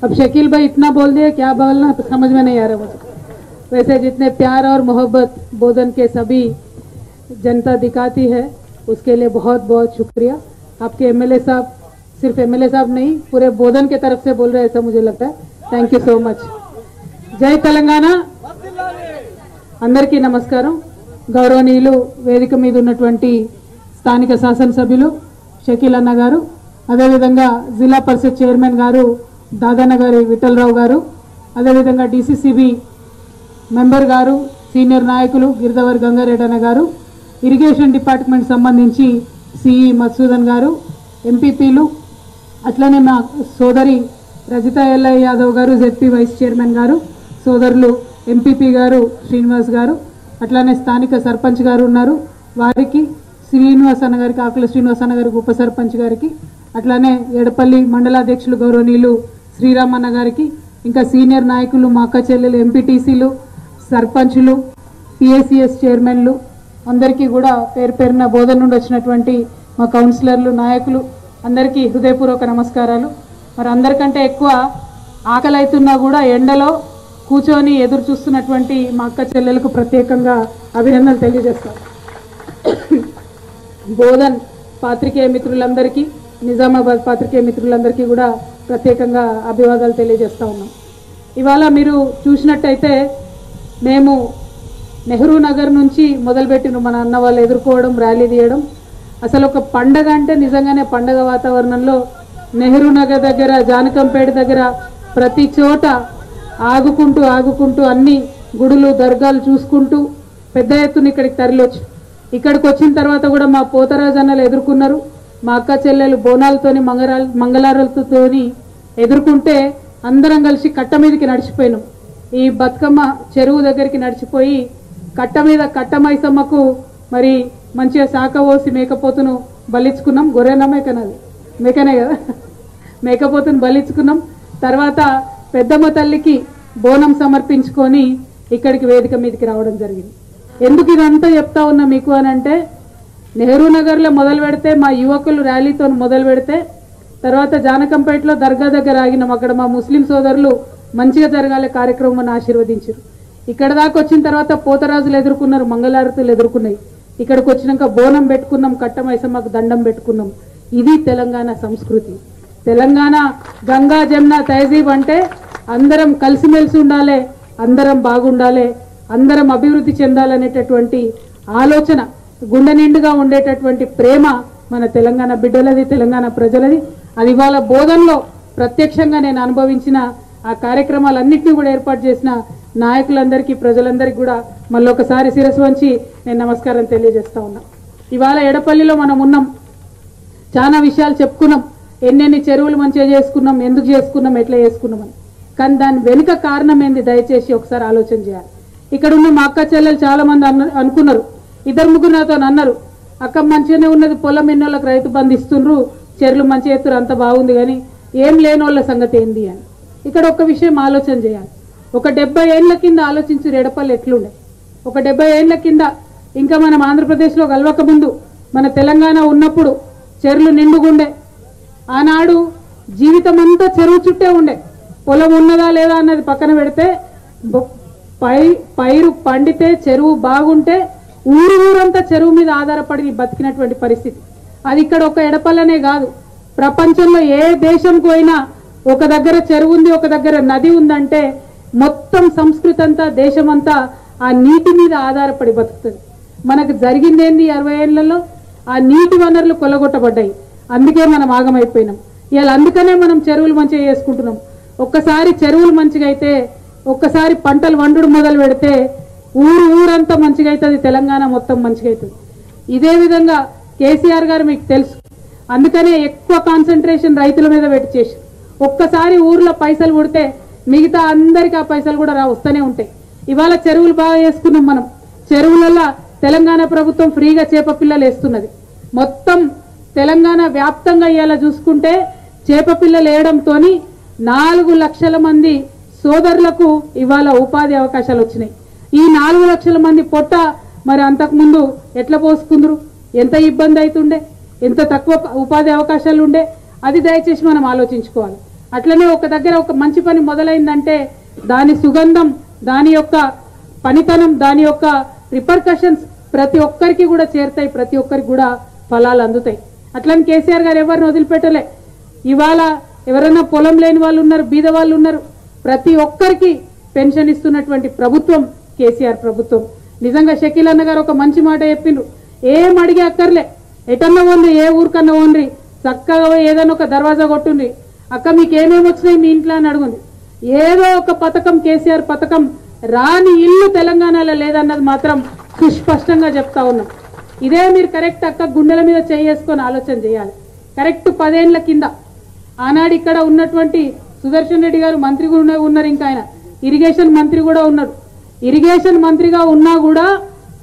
अब शकील भाई इतना बोल दिया, क्या बोलना समझ में नहीं आ रहा मुझे। वैसे जितने प्यार और मोहब्बत बोधन के सभी जनता दिखाती है उसके लिए बहुत बहुत शुक्रिया। आपके एमएलए साहब, सिर्फ एमएलए साहब नहीं, पूरे बोधन के तरफ से बोल रहे हैं ऐसा मुझे लगता है। Thank you so much. జై తెలంగాణ। అందరికీ నమస్కారం। గౌరవనీయులు వేదిక మీద ఉన్నటువంటి స్థానిక శాసనసభ్యులు షకీల్ అన్న గారు, అదేవిధంగా జిల్లా పరిషత్ చైర్మన్ గారు దాదాన గారి విఠలరావు గారు, అదేవిధంగా డిసిసిబి మెంబర్ గారు, సీనియర్ నాయకులు గిరిధవర్ గంగారెడ్డి అన్న గారు, ఇరిగేషన్ డిపార్ట్మెంట్ సంబంధించి సిఈ మధుసూదన్ గారు, ఎంపీపీలు, అట్లనే మా సోదరి రజిత ఎల్ఐ యాదవ్ గారు జెడ్పీ వైస్ చైర్మన్ గారు, సోదరులు ఎంపీపీ గారు శ్రీనివాస్ గారు, అట్లానే స్థానిక సర్పంచ్ గారు ఉన్నారు, వారికి శ్రీనివాస్ అన్న గారికి, ఆకుల శ్రీనివాస్ అన్న గారికి, ఉప సర్పంచ్ గారికి, అట్లానే ఎడపల్లి మండలాధ్యక్షులు గౌరవనీయులు శ్రీరామన్న గారికి, ఇంకా సీనియర్ నాయకులు మా అక్క చెల్లెలు ఎంపీటీసీలు, సర్పంచులు, పిఎస్సిఎస్ చైర్మన్లు అందరికీ కూడా పేరు పేరున బోధన నుండి వచ్చినటువంటి మా కౌన్సిలర్లు, నాయకులు అందరికీ హృదయపూర్వక నమస్కారాలు। మరి అందరికంటే ఎక్కువ ఆకలి అవుతున్నా కూడా ఎండలో కూర్చొని ఎదురు చూస్తున్నటువంటి మా అక్క చెల్లెలకు ప్రత్యేకంగా అభినందనలు తెలియజేస్తాను। బోధన్ పాత్రికేయ మిత్రులందరికీ, నిజామాబాద్ పాత్రికేయ మిత్రులందరికీ కూడా ప్రత్యేకంగా అభివాదాలు తెలియజేస్తూ ఉన్నాం। ఇవాళ మీరు చూసినట్టయితే మేము నెహ్రూ నగర్ నుంచి మొదలుపెట్టిన మన అన్న వాళ్ళు ఎదుర్కోవడం, ర్యాలీ తీయడం, అసలు ఒక పండగ అంటే నిజంగానే పండగ వాతావరణంలో నెహ్రూ నగర్ దగ్గర, జానకంపేట దగ్గర ప్రతి చోట ఆగుకుంటూ అన్ని గుడులు, దర్గాలు చూసుకుంటూ పెద్ద ఎత్తున ఇక్కడికి తరలివచ్చు। ఇక్కడికి వచ్చిన తర్వాత కూడా మా పోతరాజు అన్నలు ఎదుర్కొన్నారు, మా అక్క చెల్లెలు బోనాలతోని మంగళారతులతోని ఎదుర్కొంటే అందరం కలిసి కట్ట మీదకి నడిచిపోయినాం। ఈ బతుకమ్మ చెరువు దగ్గరికి నడిచిపోయి కట్ట మీద కట్ట మైసమ్మకు మరి మంచిగా శాఖ పోసి మేకపోతును బలిచ్చుకున్నాం। గొర్రెన మేకనది, మేకనే కదా, మేకపోతును బలిచ్చుకున్నాం। తర్వాత పెద్దమ్మ తల్లికి బోనం సమర్పించుకొని ఇక్కడికి వేదిక మీదకి రావడం జరిగింది। ఎందుకు ఇదంతా చెప్తా ఉన్నా మీకు అని అంటే, నెహ్రూ నగర్లో మొదలు పెడితే మా యువకులు ర్యాలీతో మొదలు పెడితే, తర్వాత జానకంపేటలో దర్గా దగ్గర ఆగినాం, అక్కడ మా ముస్లిం సోదరులు మంచిగా జరగాలే కార్యక్రమం ఆశీర్వదించారు। ఇక్కడ దాకా వచ్చిన తర్వాత పోతరాజులు ఎదుర్కొన్నారు, మంగళారతులు ఎదుర్కొన్నాయి, ఇక్కడికి వచ్చినాక బోనం పెట్టుకున్నాం, కట్ట మైసమ్మకు దండం పెట్టుకున్నాం। ఇది తెలంగాణ సంస్కృతి। తెలంగాణ గంగా జమున తహజీబ్ అంటే అందరం కలిసిమెలిసి ఉండాలి, అందరం బాగుండాలి, అందరం అభివృద్ధి చెందాలనేటటువంటి ఆలోచన, గుండె నిండుగా ఉండేటటువంటి ప్రేమ మన తెలంగాణ బిడ్డలది, తెలంగాణ ప్రజలది। అది ఇవాళ బోధనలో ప్రత్యక్షంగా నేను అనుభవించిన ఆ కార్యక్రమాలన్నింటినీ కూడా ఏర్పాటు చేసిన నాయకులందరికీ, ప్రజలందరికీ కూడా మళ్ళీ ఒకసారి శిరస్సు వంచి నేను నమస్కారం తెలియజేస్తా ఉన్నా। ఇవాళ ఎడపల్లిలో మనం ఉన్నాం, చాలా విషయాలు చెప్పుకున్నాం, ఎన్నెన్ని చెరువులు మంచిగా చేసుకున్నాం, ఎందుకు చేసుకున్నాం, ఎట్లా చేసుకున్నామని, కానీ దాని వెనుక కారణం ఏంది దయచేసి ఒకసారి ఆలోచన చేయాలి। ఇక్కడ ఉన్న మా అక్క చెల్లెలు చాలా మంది అనుకున్నారు, ఇద్దరు ముగ్గురు నాతో అన్నారు, అక్క మంచిగానే ఉన్నది, పొలం ఎన్నోళ్ళకి రైతు బంధు ఇస్తుండ్రు, చెరువులు మంచిగా ఎత్తురు, అంత బాగుంది, కానీ ఏం లేనోళ్ళ సంగతి ఏంది అని। ఇక్కడ ఒక విషయం ఆలోచన చేయాలి, ఒక 70 ఏళ్ల కింద ఆలోచించు ఎడపల్లి ఎట్లుండే, ఒక 70 ఏళ్ల కింద, ఇంకా మనం ఆంధ్రప్రదేశ్లో కలవక ముందు మన తెలంగాణ ఉన్నప్పుడు చెరువులు నిండుగుండే, ఆనాడు జీవితం అంతా చెరువు చుట్టే ఉండే, పొలం ఉన్నదా లేదా అన్నది పక్కన పెడితే పైరు పండితే చెరువు బాగుంటే ఊరంతా చెరువు మీద ఆధారపడి బతికినటువంటి పరిస్థితి। అది ఇక్కడ ఒక ఎడపల్లనే కాదు, ప్రపంచంలో ఏ దేశంకు పోయినా ఒక దగ్గర చెరువు ఉంది, ఒక దగ్గర నది ఉందంటే మొత్తం సంస్కృతి అంతా, దేశమంతా ఆ నీటి మీద ఆధారపడి బతుకుతుంది। మనకు జరిగిందేంది 60 ఏళ్లలో, ఆ నీటి వనరులు కొల్లగొట్టబడ్డాయి, అందుకే మనం ఆగమైపోయినాం। ఇవాళ అందుకనే మనం చెరువులు మంచిగా చేసుకుంటున్నాం। ఒక్కసారి చెరువులు మంచిగా అయితే, ఒక్కసారి పంటలు వండుడు మొదలు పెడితే ఊరంతా మంచిగా అవుతుంది, తెలంగాణ మొత్తం మంచిగా అవుతుంది। ఇదే విధంగా కేసీఆర్ గారు మీకు తెలుసు, అందుకనే ఎక్కువ కాన్సన్ట్రేషన్ రైతుల మీద పెట్టి చేసి, ఒక్కసారి ఊర్లో పైసలు కొడితే మిగతా అందరికీ ఆ పైసలు కూడా వస్తూనే ఉంటాయి। ఇవాళ చెరువులు బాగా చేసుకున్నాం మనం, చెరువులలో తెలంగాణ ప్రభుత్వం ఫ్రీగా చేప పిల్లలు వేస్తున్నది, మొత్తం తెలంగాణ వ్యాప్తంగా ఇవాళ చూసుకుంటే చేప పిల్లలు వేయడంతో 4 లక్షల మంది సోదరులకు ఇవాళ ఉపాధి అవకాశాలు వచ్చినాయి। ఈ 4 లక్షల మంది పొట్ట మరి అంతకుముందు ఎట్లా పోసుకుందరు, ఎంత ఇబ్బంది అవుతుండే, ఎంత తక్కువ ఉపాధి అవకాశాలు ఉండే, అది దయచేసి మనం ఆలోచించుకోవాలి। అట్లనే ఒక దగ్గర ఒక మంచి పని మొదలైందంటే దాని సుగంధం, దాని యొక్క పనితనం, దాని యొక్క రిపర్కషన్స్ ప్రతి ఒక్కరికి కూడా చేరుతాయి, ప్రతి ఒక్కరికి కూడా ఫలాలు అందుతాయి. అట్లని కేసీఆర్ గారు ఎవరిని వదిలిపెట్టలే. ఇవాళ ఎవరైనా పొలం లేని వాళ్ళు ఉన్నారు, బీద వాళ్ళు ఉన్నారు, ప్రతి ఒక్కరికి పెన్షన్ ఇస్తున్నటువంటి ప్రభుత్వం కేసీఆర్ ప్రభుత్వం. నిజంగా షకీల్ అన్న గారు ఒక మంచి మాట చెప్పిండ్రు, ఏం అడిగే అక్కర్లే, ఎటన్నా ఓన్రి, ఏ ఊరికన్నా ఓన్రి, చక్కగా ఏదైనా ఒక దర్వాజా కొట్టుండ్రి, అక్క మీకు ఏమేమి వచ్చినాయి మీ ఇంట్లో అని అడుగుంది. ఏదో ఒక పథకం, కేసీఆర్ పథకం రాని ఇల్లు తెలంగాణలో లేదన్నది మాత్రం సుస్పష్టంగా చెప్తా ఉన్నాం. ఇదే మీరు కరెక్ట్ అక్క గుండెల మీద చేసుకొని ఆలోచన చేయాలి. కరెక్ట్ 10 ఏళ్ల కింద ఆనాడు ఇక్కడ ఉన్నటువంటి సుదర్శన్ రెడ్డి గారు మంత్రి కూడా ఉన్నారు, ఇంకా ఆయన ఇరిగేషన్ మంత్రి కూడా ఉన్నాడు. ఇరిగేషన్ మంత్రిగా ఉన్నా కూడా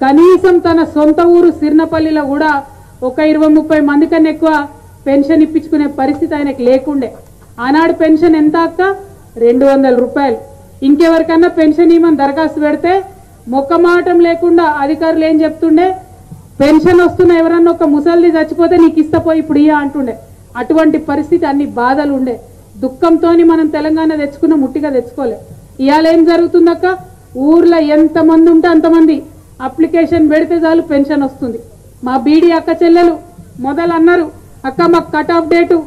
కనీసం తన సొంత ఊరు సిర్నపల్లిలో కూడా ఒక 20-30 మంది కన్నా ఎక్కువ పెన్షన్ ఇప్పించుకునే పరిస్థితి ఆయనకు లేకుండే. ఆనాడు పెన్షన్ ఎంత అక్క? 200 రూపాయలు. ఇంకెవరికన్నా పెన్షన్ ఇవ్వమని దరఖాస్తు పెడితే మొక్కమాటం లేకుండా అధికారులు ఏం చెప్తుండే, పెన్షన్ వస్తున్న ఎవరన్నా ఒక ముసలిది చచ్చిపోతే నీకు ఇస్తపోయి ఇప్పుడు ఇయ్య అంటుండే. అటువంటి పరిస్థితి, అన్ని బాధలు ఉండే. దుఃఖంతో మనం తెలంగాణ తెచ్చుకున్న ముట్టిగా తెచ్చుకోలే. ఇవాళ ఏం జరుగుతుందక్క? ఊర్లో ఎంతమంది ఉంటే అంతమంది అప్లికేషన్ పెడితే చాలు పెన్షన్ వస్తుంది. మా బీడీ అక్క చెల్లెలు మొదలు అన్నారు, అక్క మాకు కట్ ఆఫ్ డేటు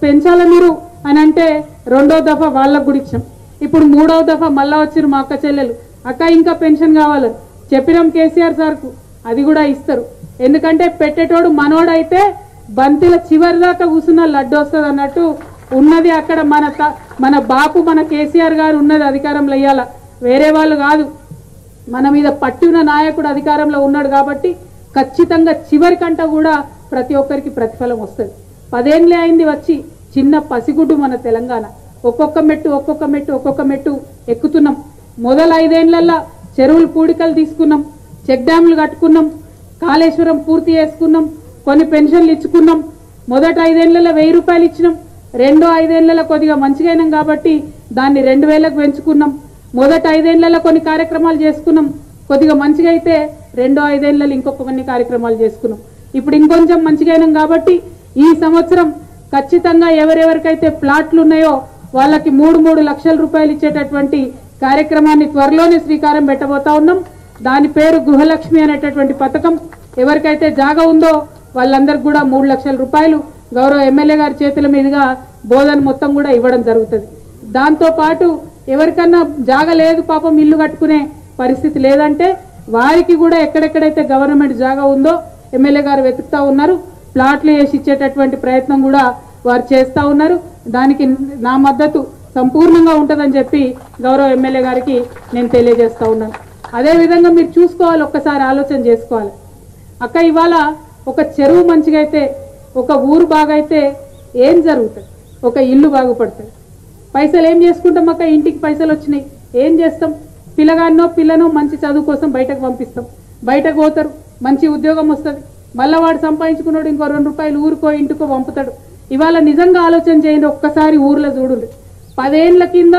పెంచాల మీరు అని అంటే 2వ దఫా వాళ్ళకు కూడా ఇచ్చాం. ఇప్పుడు 3వ దఫా మళ్ళా వచ్చిరు మా అక్క చెల్లెలు, అక్క ఇంకా పెన్షన్ కావాలని చెప్పినాం కేసీఆర్ సార్కు, అది కూడా ఇస్తారు. ఎందుకంటే పెట్టేటోడు మనోడైతే బంతిల చివరి దాకా కూర్చున్న లడ్డు వస్తుంది అన్నట్టు ఉన్నది. అక్కడ మన బాపు, మన కేసీఆర్ గారు ఉన్నది అధికారంలో ఇయ్యాల, వేరే వాళ్ళు కాదు. మన మీద పట్టిన నాయకుడు అధికారంలో ఉన్నాడు కాబట్టి ఖచ్చితంగా చివరికంట కూడా ప్రతి ఒక్కరికి ప్రతిఫలం వస్తుంది. 10 ఏళ్ళే అయింది వచ్చి, చిన్న పసిగుడ్డు మన తెలంగాణ. ఒక్కొక్క మెట్టు ఎక్కుతున్నాం. మొదలు 5 ఏళ్లలో చెరువులు పూడికలు తీసుకున్నాం, చెక్ డ్యాములు కట్టుకున్నాం, కాళేశ్వరం పూర్తి చేసుకున్నాం, కొన్ని పెన్షన్లు ఇచ్చుకున్నాం. మొదట 5 ఏళ్లలో 1000 రూపాయలు ఇచ్చినాం. రెండో 5 ఏళ్లలో కొద్దిగా మంచిగా అయినాం కాబట్టి దాన్ని 2000కు పెంచుకున్నాం. మొదట 5 ఏళ్లలో కొన్ని కార్యక్రమాలు చేసుకున్నాం, కొద్దిగా మంచిగా అయితే రెండో 5 ఏళ్లలో ఇంకొక కొన్ని కార్యక్రమాలు చేసుకున్నాం. ఇప్పుడు ఇంకొంచెం మంచిగా అయినాం కాబట్టి ఈ సంవత్సరం ఖచ్చితంగా ఎవరెవరికైతే ప్లాట్లు ఉన్నాయో వాళ్ళకి 3 లక్షల రూపాయలు ఇచ్చేటటువంటి కార్యక్రమాన్ని త్వరలోనే శ్రీకారం పెట్టబోతా ఉన్నాం. దాని పేరు గృహలక్ష్మి అనేటటువంటి పథకం. ఎవరికైతే జాగా ఉందో వాళ్ళందరికీ కూడా 3 లక్షల రూపాయలు గౌరవ ఎమ్మెల్యే గారి చేతుల మీదుగా బోధన మొత్తం కూడా ఇవ్వడం జరుగుతుంది. దాంతో పాటు ఎవరికన్నా జాగా లేదు, పాపం ఇల్లు కట్టుకునే పరిస్థితి లేదంటే వారికి కూడా ఎక్కడెక్కడైతే గవర్నమెంట్ జాగా ఉందో ఎమ్మెల్యే గారు వెతుకుతా ఉన్నారు, ప్లాట్లు వేసి ఇచ్చేటటువంటి ప్రయత్నం కూడా వారు చేస్తూ ఉన్నారు. దానికి నా మద్దతు సంపూర్ణంగా ఉంటుందని చెప్పి గౌరవ ఎమ్మెల్యే గారికి నేను తెలియజేస్తా ఉన్నాను. అదేవిధంగా మీరు చూసుకోవాలి, ఒక్కసారి ఆలోచన చేసుకోవాలి అక్క. ఇవాళ ఒక చెరువు మంచిగా అయితే, ఒక ఊరు బాగైతే ఏం జరుగుతుంది? ఒక ఇల్లు బాగుపడుతుంది. పైసలు ఏం చేసుకుంటాం అక్క? ఇంటికి పైసలు వచ్చినాయి ఏం చేస్తాం? పిల్లనో మంచి చదువు కోసం బయటకు పంపిస్తాం, బయటకు పోతారు, మంచి ఉద్యోగం వస్తుంది, మళ్ళీ వాడు సంపాదించుకున్నాడు ఇంకో 2 రూపాయలు ఊరుకో ఇంటికో పంపుతాడు. ఇవాళ నిజంగా ఆలోచన చేయండి, ఒక్కసారి ఊర్లో చూడండి. 10 ఏళ్ల కింద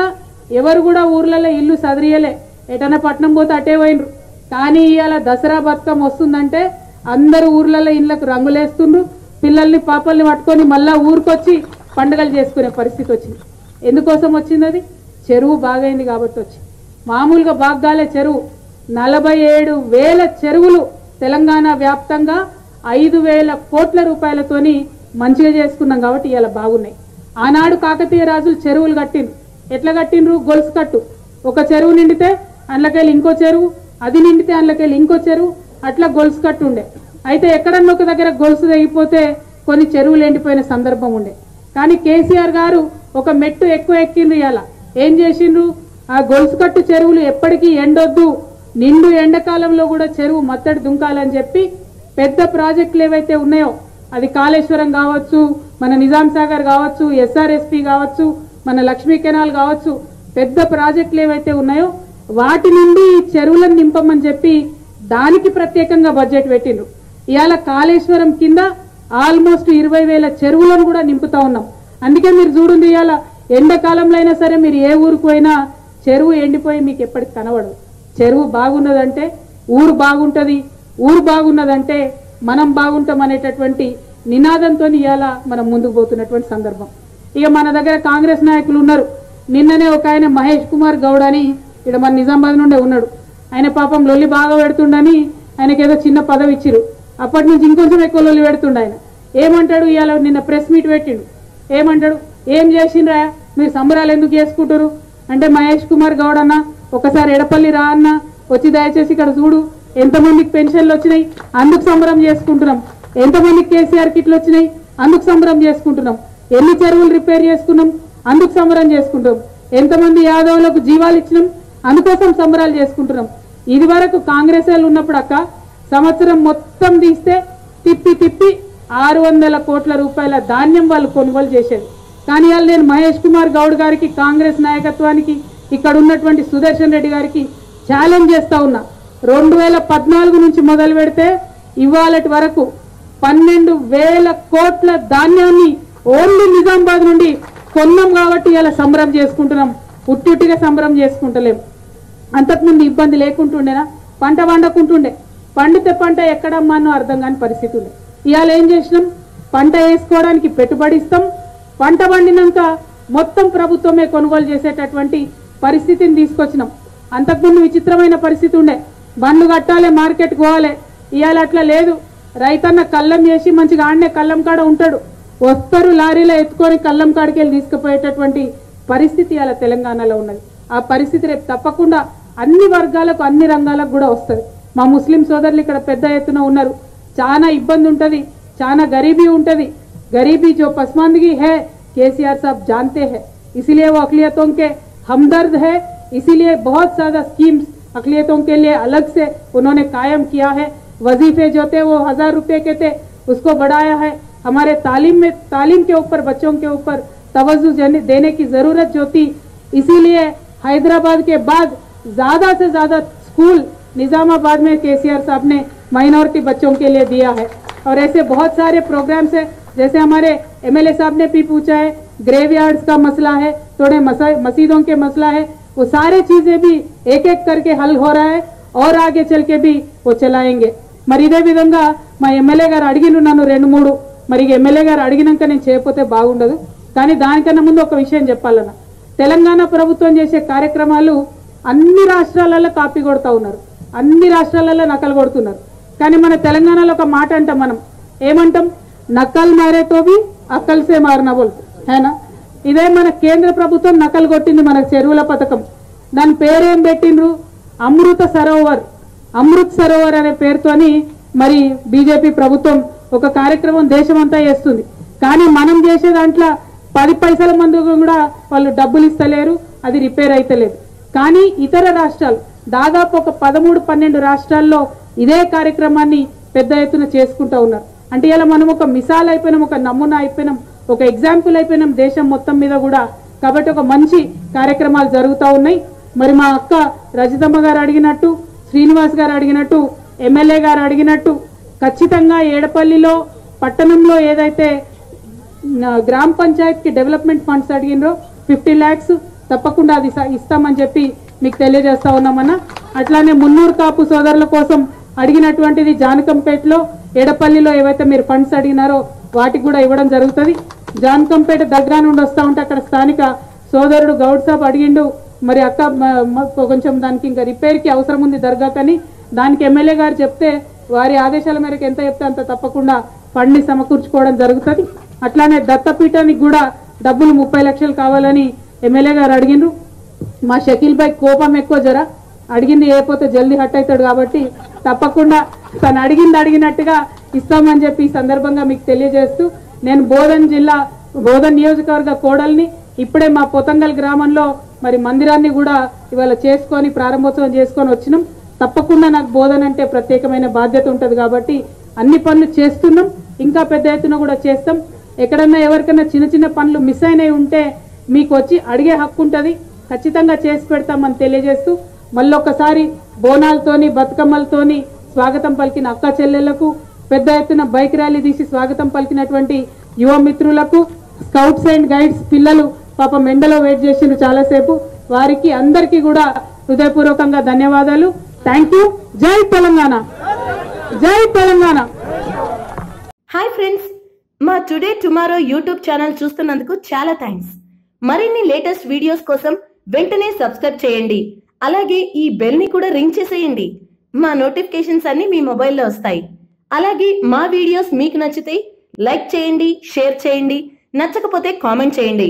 ఎవరు కూడా ఊర్లలో ఇల్లు సదిరియలే, ఎటన్నా పట్నం పోతే అటే పోయినరు. కానీ ఇవాళ దసరా బతుకమ్మ వస్తుందంటే అందరూ ఊర్లలో ఇళ్ళకు రంగులేస్తుండ్రు, పిల్లల్ని పాపల్ని పట్టుకొని మళ్ళా ఊరికొచ్చి పండుగలు చేసుకునే పరిస్థితి వచ్చింది. ఎందుకోసం వచ్చింది? అది చెరువు బాగైంది కాబట్టి వచ్చింది. మామూలుగా బాగ్గాలే చెరువు. 47,000 చెరువులు తెలంగాణ వ్యాప్తంగా 5,000 కోట్ల రూపాయలతోని మంచిగా చేసుకున్నాం కాబట్టి ఇలా బాగున్నాయి. ఆనాడు కాకతీయ రాజులు చెరువులు కట్టిండ్రు. ఎట్లా కట్టిండ్రు? గొలుసు కట్టు. ఒక చెరువు నిండితే అందులోకెళ్ళి ఇంకో చెరువు, అది నిండితే అందులోకెళ్ళి ఇంకో చెరువు, అట్లా గొలుసు కట్టు ఉండే. అయితే ఎక్కడన్నా ఒక దగ్గర గొలుసు తెగిపోతే కొన్ని చెరువులు ఎండిపోయిన సందర్భం ఉండే. కానీ కేసీఆర్ గారు ఒక మెట్టు ఎక్కువ ఎక్కిండ్రు. ఇలా ఏం చేసిండ్రు? ఆ గొలుసు కట్టు చెరువులు ఎప్పటికీ ఎండొద్దు, నిండు ఎండాకాలంలో కూడా చెరువు మత్తడి దుంకాలని చెప్పి పెద్ద ప్రాజెక్టులు ఏవైతే ఉన్నాయో, అది కాళేశ్వరం కావచ్చు, మన నిజాం సాగర్ కావచ్చు, ఎస్ఆర్ఎస్పి కావచ్చు, మన లక్ష్మీ కెనాల్ కావచ్చు, పెద్ద ప్రాజెక్టులు ఏవైతే ఉన్నాయో వాటి నుండి చెరువులను నింపమని చెప్పి దానికి ప్రత్యేకంగా బడ్జెట్ పెట్టిండ్రు. ఇవాళ కాళేశ్వరం కింద ఆల్మోస్ట్ 20,000 చెరువులను కూడా నింపుతా ఉన్నాం. అందుకే మీరు చూడండి, ఇవాళ ఎండాకాలంలో అయినా సరే మీరు ఏ ఊరికి పోయినా చెరువు ఎండిపోయి మీకు ఎప్పటికి కనబడదు. చెరువు బాగున్నదంటే ఊరు బాగుంటుంది, ఊరు బాగున్నదంటే మనం బాగుంటాం అనేటటువంటి నినాదంతో ఇవాళ మనం ముందుకు పోతున్నటువంటి సందర్భం. ఇక మన దగ్గర కాంగ్రెస్ నాయకులు ఉన్నారు. నిన్ననే ఒక ఆయన మహేష్ కుమార్ గౌడ్ అని ఇక్కడ మన నిజామాబాద్ నుండే ఉన్నాడు. ఆయన పాపం లొల్లి బాగా పెడుతుండని ఆయనకి ఏదో చిన్న పదవి ఇచ్చిరు. అప్పటి నుంచి ఇంకొంచెం ఎక్కువ లొల్లి పెడుతుండే ఆయన. ఏమంటాడు, ఇవాళ నిన్న ప్రెస్ మీట్ పెట్టిండు. ఏమంటాడు, ఏం చేసిండ్రా మీరు సంబరాలు ఎందుకు చేసుకుంటారు అంటే, మహేష్ కుమార్ గౌడ్ అన్న ఒకసారి ఎడపల్లి రా అన్న, వచ్చి దయచేసి ఇక్కడ చూడు ఎంతమందికి పెన్షన్లు వచ్చినాయి అందుకు సంబరం చేసుకుంటున్నాం, ఎంతమందికి కేసీఆర్ కిట్లు వచ్చినాయి అందుకు సంబరం చేసుకుంటున్నాం, ఎన్ని చెరువులు రిపేర్ చేసుకున్నాం అందుకు సంబరం చేసుకుంటాం, ఎంతమంది యాదవులకు జీవాలు ఇచ్చినాం అందుకోసం సంబరాలు చేసుకుంటున్నాం. ఇది వరకు కాంగ్రెస్ వాళ్ళు ఉన్నప్పుడు అక్క సంవత్సరం మొత్తం తీస్తే తిప్పి తిప్పి 600 కోట్ల రూపాయల ధాన్యం వాళ్ళు కొనుగోలు చేసేది. కానీ వాళ్ళు నేను మహేష్ కుమార్ గౌడ్ గారికి, కాంగ్రెస్ నాయకత్వానికి, ఇక్కడ ఉన్నటువంటి సుదర్శన్ రెడ్డి గారికి ఛాలెంజ్ చేస్తా ఉన్నా. 2014 నుంచి మొదలు పెడితే ఇవాళటి వరకు 12,000 కోట్ల ధాన్యాన్ని ఓన్లీ నిజామాబాద్ నుండి కొన్నాం కాబట్టి ఇలా సంబరం చేసుకుంటున్నాం. ఉట్టిగా సంబరం చేసుకుంటలేం. అంతకుముందు ఇబ్బంది లేకుంటుండేనా, పంట వండకుంటుండే, పండితే పంట ఎక్కడమ్మానో అర్థం కాని పరిస్థితి ఉండే. ఇవాళ ఏం చేసినాం, పంట వేసుకోవడానికి పెట్టుబడి ఇస్తాం, పంట పండినాక మొత్తం ప్రభుత్వమే కొనుగోలు చేసేటటువంటి పరిస్థితిని తీసుకొచ్చినాం. అంతకుముందు విచిత్రమైన పరిస్థితి ఉండే, బండ్లు కట్టాలి మార్కెట్కి పోవాలి. ఇవాళ అట్లా లేదు. రైతన్న కళ్ళం చేసి మంచిగా ఆడనే కళ్ళం కాడ ఉంటాడు, వస్తారు లారీలో ఎత్తుకొని కళ్ళం కాడికి వెళ్ళి తీసుకుపోయేటటువంటి పరిస్థితి ఇవాళ తెలంగాణలో ఉన్నది. ఆ పరిస్థితి రేపు తప్పకుండా అన్ని వర్గాలకు అన్ని రంగాలకు కూడా వస్తుంది. మా ముస్లిం సోదరులు ఇక్కడ పెద్ద ఎత్తున ఉన్నారు. చాలా ఇబ్బంది ఉంటుంది, చాలా गरीबी ఉంటుంది. गरीबी जो पसमानदगी है केसीआर साहब जानते हैं, इसीलिए वो अकलियतों के हमदर्द है, इसीलिए बहुत ज्यादा स्कीम्स अकलियतों के लिए अलग से उन्होंने कायम किया है. वजीफे जो थे वो 1000 रुपये के थे, उसको बढ़ाया है. हमारे तालीम के ऊपर, बच्चों के ऊपर तवज्जो देने की जरूरत जो थी, इसीलिए हैदराबाद के बाद ज्यादा से ज्यादा स्कूल निजामाबाद में केसीआर साहब ने माइनॉरिटी बच्चों के लिए दिया है. और ऐसे बहुत सारे प्रोग्राम्स है, जैसे हमारे एमएलए साहब ने भी पूछा है, ग्रेवयार्ड्स का मसला है, थोड़े मस्जिदों के मसला है, वो सारे चीजें भी एक एक करके हल हो रहा है और आगे चल के भी वो चलाएंगे. మరి ఇదే విధంగా మా ఎమ్మెల్యే గారు అడిగిను నన్ను 2-3, మరి ఎమ్మెల్యే గారు అడిగినాక నేను చేయకపోతే బాగుండదు. కానీ దానికన్నా ముందు ఒక విషయం చెప్పాలన్న, తెలంగాణ ప్రభుత్వం చేసే కార్యక్రమాలు అన్ని రాష్ట్రాలలో కాపీ కొడతా ఉన్నారు, అన్ని రాష్ట్రాలలో నకలు కొడుతున్నారు. కానీ మన తెలంగాణలో ఒక మాట అంటాం, మనం ఏమంటాం, నకల్ మారేతో బి అక్కల్ సే మారనా బోల్తా హేనా. ఇదే మన కేంద్ర ప్రభుత్వం నకలు కొట్టింది మన చెరువుల పథకం. దాని పేరేం పెట్టిండ్రు, అమృత సరోవర్ అనే పేరుతోని మరి బీజేపీ ప్రభుత్వం ఒక కార్యక్రమం దేశమంతా చేస్తుంది. కానీ మనం చేసే దాంట్లో 10 పైసల మంది కూడా వాళ్ళు డబ్బులు ఇస్తలేరు, అది రిపేర్ అయితలేదు. కానీ ఇతర రాష్ట్రాలు దాదాపు ఒక 13-12 రాష్ట్రాల్లో ఇదే కార్యక్రమాన్ని పెద్ద ఎత్తున చేసుకుంటూ ఉన్నారు. అంటే ఇలా మనం ఒక మిసాల్ అయిపోయినాం, ఒక నమూనా అయిపోయినాం, ఒక ఎగ్జాంపుల్ అయిపోయినాం దేశం మొత్తం మీద కూడా. కాబట్టి ఒక మంచి కార్యక్రమాలు జరుగుతూ ఉన్నాయి. మరి మా అక్క రజితమ్మ గారు అడిగినట్టు, శ్రీనివాస్ గారు అడిగినట్టు, ఎమ్మెల్యే గారు అడిగినట్టు ఖచ్చితంగా ఏడపల్లిలో పట్టణంలో ఏదైతే గ్రామ పంచాయత్కి డెవలప్మెంట్ ఫండ్స్ అడిగినరో 50 lakhs తప్పకుండా అది ఇస్తామని చెప్పి మీకు తెలియజేస్తా ఉన్నామన్నా. అట్లానే మున్నూరు కాపు సోదరుల కోసం అడిగినటువంటిది జానకంపేటలో, ఏడపల్లిలో ఏవైతే మీరు ఫండ్స్ అడిగినారో వాటికి కూడా ఇవ్వడం జరుగుతుంది. జానకంపేట దగ్గర నుండి వస్తూ ఉంటే అక్కడ స్థానిక సోదరుడు గౌడ్ సాబ్ అడిగిండు, మరి అక్క కొంచెం దానికి ఇంకా రిపేర్కి అవసరం ఉంది దర్గాకని. దానికి ఎమ్మెల్యే గారు చెప్తే వారి ఆదేశాల మేరకు ఎంత చెప్తే అంత తప్పకుండా ఫండ్ని సమకూర్చుకోవడం జరుగుతుంది. అట్లానే దత్తపీఠానికి కూడా డబ్బులు 30 లక్షలు కావాలని ఎమ్మెల్యే గారు అడిగిండ్రు. మా షకీల్ భాయ్ కోపం ఎక్కువ, జర అడిగింది ఏపోతే జల్దీ హట్ అవుతాడు కాబట్టి తప్పకుండా తను అడిగినట్టుగా ఇస్తామని చెప్పి ఈ సందర్భంగా మీకు తెలియజేస్తూ, నేను బోధన్ నియోజకవర్గ కోడల్ని. ఇప్పుడే మా పొతంగల్ గ్రామంలో మరి మందిరాన్ని కూడా ఇవాళ చేసుకొని ప్రారంభోత్సవం చేసుకొని వచ్చినాం. తప్పకుండా నాకు బోధన అంటే ప్రత్యేకమైన బాధ్యత ఉంటుంది కాబట్టి అన్ని పనులు చేస్తున్నాం, ఇంకా పెద్ద ఎత్తున కూడా చేస్తాం. ఎక్కడన్నా ఎవరికైనా చిన్న చిన్న పనులు మిస్ అయినవి ఉంటే మీకు వచ్చి అడిగే హక్కు ఉంటుంది, ఖచ్చితంగా చేసి పెడతామని తెలియజేస్తూ, మళ్ళొకసారి బోనాలతోని బతుకమ్మలతోని స్వాగతం పలికిన అక్క చెల్లెళ్లకు, పెద్ద ఎత్తున బైక్ ర్యాలీ తీసి స్వాగతం పలికినటువంటి యువ మిత్రులకు, స్కౌట్స్ అండ్ గైడ్స్ పిల్లలు పాపం ఎండలో వెయిట్ చేసిండ్రు చాలాసేపు, వారికి అందరికీ కూడా హృదయపూర్వకంగా ధన్యవాదాలు. Thank you. జై తెలంగాణ, జై తెలంగాణ. హాయ్ ఫ్రెండ్స్, మా టుడే టుమారో యూట్యూబ్ ఛానల్ చూస్తున్నందుకు చాలా థ్యాంక్స్. మరిన్ని లేటెస్ట్ వీడియోస్ కోసం వెంటనే సబ్స్క్రైబ్ చేయండి. అలాగే ఈ బెల్ ని కూడా రింగ్ చేసేయండి. మా నోటిఫికేషన్స్ అన్ని మీ మొబైల్లో వస్తాయి. అలాగే మా వీడియోస్ మీకు నచ్చితే లైక్ చేయండి, షేర్ చేయండి, నచ్చకపోతే కామెంట్ చేయండి.